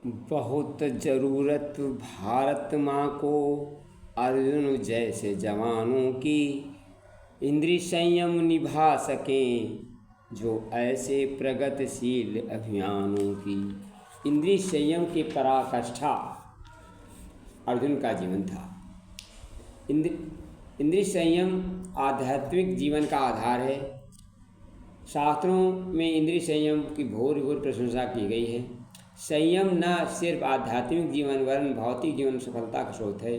बहुत ज़रूरत भारत माँ को अर्जुन जैसे जवानों की, इंद्रिय संयम निभा सकें जो ऐसे प्रगतिशील अभियानों की। इंद्रिय संयम की पराकाष्ठा अर्जुन का जीवन था। इंद्रिय संयम आध्यात्मिक जीवन का आधार है। शास्त्रों में इंद्रिय संयम की भोर भोर प्रशंसा की गई है। संयम न सिर्फ आध्यात्मिक जीवन वरन भौतिक जीवन सफलता का स्रोत है।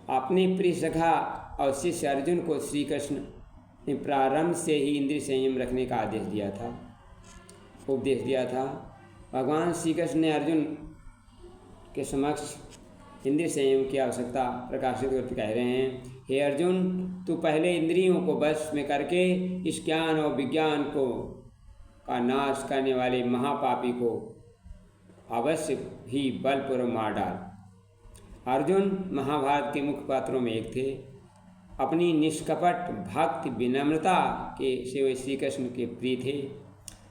अपने प्रिय सखा और शिष्य अर्जुन को श्री कृष्ण ने प्रारंभ से ही इंद्रिय संयम रखने का उपदेश दिया था। भगवान श्री कृष्ण ने अर्जुन के समक्ष इंद्रिय संयम की आवश्यकता प्रकाशित करते कह रहे हैं, हे अर्जुन, तू पहले इंद्रियों को वश में करके इस ज्ञान और विज्ञान का नाश करने वाले महापापी को अवश्य ही बलपूर्वक मार डाल। अर्जुन महाभारत के मुख्य पात्रों में एक थे। अपनी निष्कपट भक्ति विनम्रता से वे श्री कृष्ण के प्रिय थे।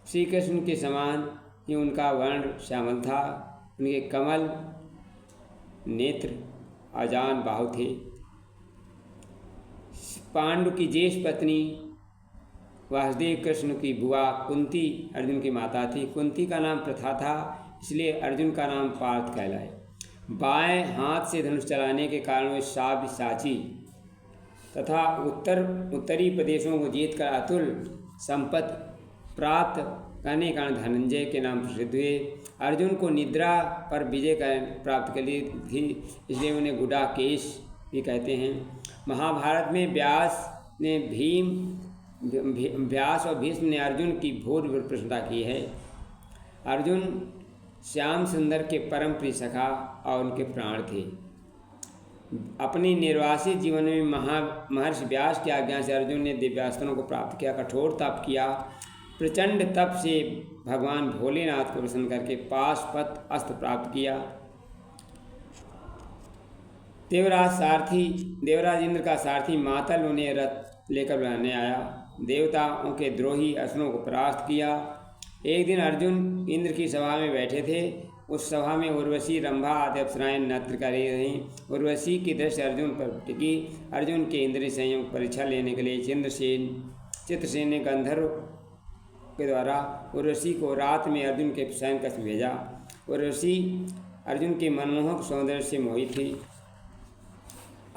श्री कृष्ण के समान ही उनका वर्ण श्यामल था। उनके कमल नेत्र आजान बाहु थे। पांडु की ज्येष्ठ पत्नी वासुदेव कृष्ण की बुआ कुंती अर्जुन की माता थी। कुंती का नाम प्रथा था, इसलिए अर्जुन का नाम पार्थ कहलाए। बाएं हाथ से धनुष चलाने के कारण वे साव्य साची तथा उत्तरी प्रदेशों को जीतकर अतुल संपत्ति प्राप्त करने के कारण धनंजय के नाम प्रसिद्ध हुए। अर्जुन को निद्रा पर विजय प्राप्त कर ली थी, इसलिए उन्हें गुडाकेश भी कहते हैं। महाभारत में व्यास और भीष्म ने अर्जुन की भोर प्रशंसा की है। अर्जुन श्याम सुंदर के परम प्रिय सखा और उनके प्राण थे। अपने निर्वासित जीवन में महर्षि व्यास की आज्ञा से अर्जुन ने दिव्यास्त्रों को प्राप्त किया, कठोर तप किया। प्रचंड तप से भगवान भोलेनाथ को प्रसन्न करके पाशुपत अस्त्र प्राप्त किया। देवराज इंद्र का सारथी मातल उन्हें रथ लेकर बुलाने आया। देवताओं के द्रोही असुरों को परास्त किया। एक दिन अर्जुन इंद्र की सभा में बैठे थे। उस सभा में उर्वशी, रंभा आदि अप्सराएं नृत्य कर रही रहीं। उर्वशी की दृष्टि अर्जुन पर टिकी। अर्जुन के इंद्रिय संयम परीक्षा लेने के लिए चित्रसेन ने गंधर्व के द्वारा उर्वशी को रात में अर्जुन के शयन कक्ष में भेजा। उर्वशी अर्जुन के मनमोहक सौंदर्य से मोहित थी।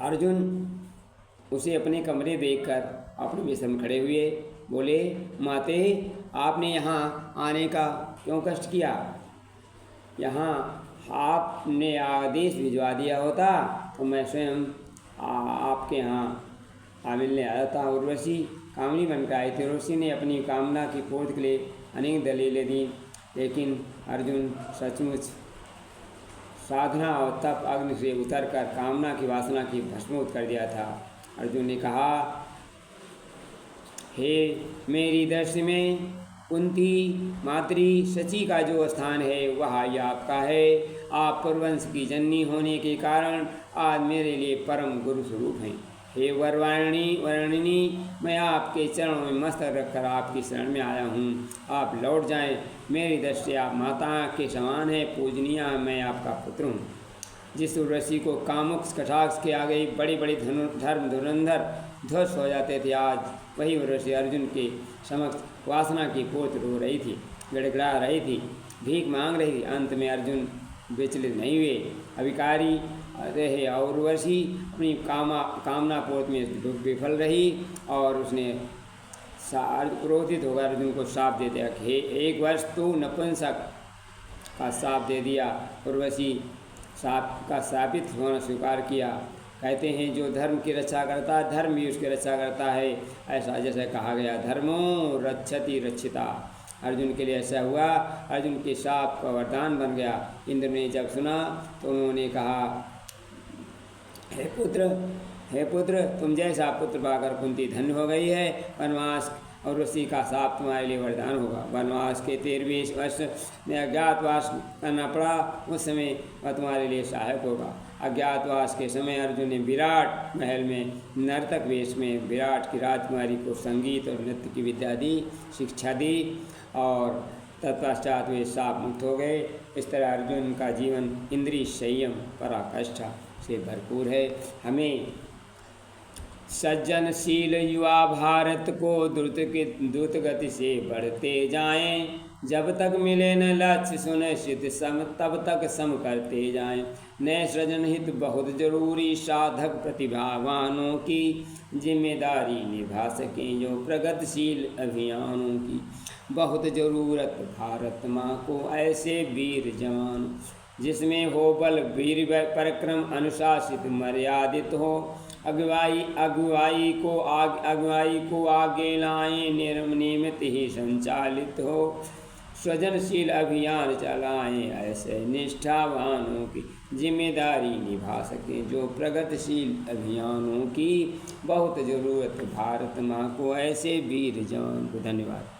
अर्जुन उसे अपने कमरे देखकर अपने विषम खड़े हुए, बोले, माते, आपने यहाँ आने का क्यों कष्ट किया? यहाँ आपने आदेश भिजवा दिया होता तो मैं स्वयं आपके यहाँ मिलने आया था। उर्वशी कामनी बनकर आई थी। उर्वशी ने अपनी कामना की पूर्ति के लिए अनेक दलीलें दी, लेकिन अर्जुन सचमुच साधना और तप अग्नि से उतरकर कामना की वासना की भस्मोत कर दिया था। अर्जुन ने कहा, हे मेरी दृष्टि में कुंती मातृ शची का जो स्थान है वह ही आपका है। आप पुरवंश की जननी होने के कारण आज मेरे लिए परम गुरु स्वरूप हैं। हे वर्णिनी, मैं आपके चरणों में मस्तक रखकर आपकी शरण में आया हूँ। आप लौट जाएं। मेरी दृष्टि आप माता के समान है, पूजनीय मैं आपका पुत्र हूँ। जिस उर्वशी को कामुक कटाक्ष के आगे बड़ी बड़ी धर्म धुरंधर ध्वस्त हो जाते थे, आज वही उर्वशी अर्जुन के समक्ष वासना की पोत रो रही थी, गड़गड़ा रही थी, भीख मांग रही थी। अंत में अर्जुन विचलित नहीं हुए, अभिकारी रहे और उर्वशी अपनी कामना पोत में विफल रही और उसने क्रोधित होकर अर्जुन को शाप देते रखे। एक वर्ष तो नपुंसक का शाप दे दिया। उर्वशी शाप का शापित होना स्वीकार किया। कहते हैं जो धर्म की रक्षा करता है धर्म भी उसकी रक्षा करता है। ऐसा जैसे कहा गया, धर्मो रक्षति रक्षिता। अर्जुन के लिए ऐसा हुआ। अर्जुन के शाप का वरदान बन गया। इंद्र ने जब सुना तो उन्होंने कहा, हे पुत्र, तुम जैसा पुत्र पाकर कुंती धन्य हो गई है। वनवास और उसी का शाप तुम्हारे लिए वरदान होगा। वनवास के 13वें वर्ष में अज्ञातवास करना पड़ा, उस समय वह तुम्हारे लिए सहायक होगा। अज्ञातवास के समय अर्जुन ने विराट महल में नर्तक वेश में विराट की राजकुमारी को संगीत और नृत्य की विद्या दी, शिक्षा दी और तत्पश्चात वे शाप मुक्त हो गए। इस तरह अर्जुन का जीवन इंद्रिय संयम पराकाष्ठा से भरपूर है। हमें सज्जनशील युवा भारत को द्रुत गति से बढ़ते जाएं, जब तक मिले न लक्ष्य सुनिश्चित सम तब तक सम करते जाएं। नए सृजन हित बहुत जरूरी साधक प्रतिभावानों की जिम्मेदारी निभा सकें जो प्रगतिशील अभियानों की। बहुत ज़रूरत भारत माँ को ऐसे वीर जवान जिसमें हो बल वीर पराक्रम अनुशासित मर्यादित हो। अगुवाई को आगे लाएं नियमित ही संचालित हो। सृजनशील अभियान चलाएं ऐसे निष्ठावानों की जिम्मेदारी निभा सकें जो प्रगतिशील अभियानों की। बहुत ज़रूरत भारत माँ को ऐसे वीर जवान को। धन्यवाद।